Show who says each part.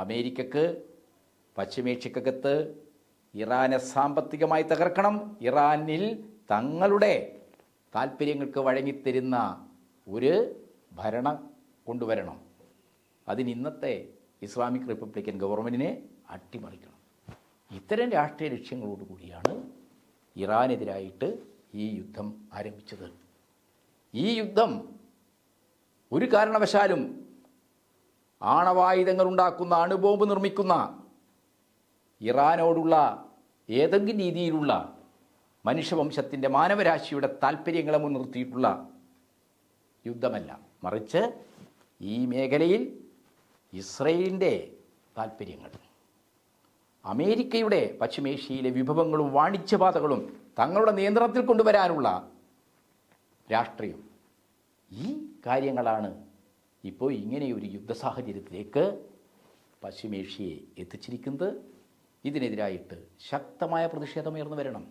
Speaker 1: അമേരിക്കക്ക് പശ്ചിമേഷ്യക്കകത്ത് ഇറാനെ സാമ്പത്തികമായി തകർക്കണം, ഇറാനിൽ തങ്ങളുടെ താല്പര്യങ്ങൾക്ക് വഴങ്ങിത്തരുന്ന ഒരു ഭരണം കൊണ്ടുവരണം. അതിന് ഇന്നത്തെ ഇസ്ലാമിക് റിപ്പബ്ലിക്കൻ ഗവൺമെൻറ്റിനെ അട്ടിമറിക്കണം. ഇത്തരം രാഷ്ട്രീയ ലക്ഷ്യങ്ങളോടുകൂടിയാണ് ഇറാനെതിരായിട്ട് ഈ യുദ്ധം ആരംഭിച്ചത്. ഈ യുദ്ധം ഒരു കാരണവശാലും ആണവായുധങ്ങൾ ഉണ്ടാക്കുന്ന, അണുബോംബ് നിർമ്മിക്കുന്ന ഇറാനോടുള്ള ഏതെങ്കിലും രീതിയിലുള്ള മനുഷ്യവംശത്തിൻ്റെ, മാനവരാശിയുടെ താല്പര്യങ്ങളെ മുൻനിർത്തിയിട്ടുള്ള യുദ്ധമല്ല, മറിച്ച് ഈ മേഖലയിൽ ഇസ്രയേലിൻ്റെ താല്പര്യങ്ങൾ, അമേരിക്കയുടെ പശ്ചിമേഷ്യയിലെ വിഭവങ്ങളും വാണിജ്യപാതകളും തങ്ങളുടെ നിയന്ത്രണത്തിൽ കൊണ്ടുവരാനുള്ള രാഷ്ട്രീയം, ഈ കാര്യങ്ങളാണ് ഇപ്പോൾ ഇങ്ങനെയൊരു യുദ്ധ സാഹചര്യത്തിലേക്ക് പശ്ചിമേഷ്യയെ എത്തിച്ചിരിക്കുന്നത്. ഇതിനെതിരായിട്ട് ശക്തമായ പ്രതിഷേധമുയർന്നു വരണം.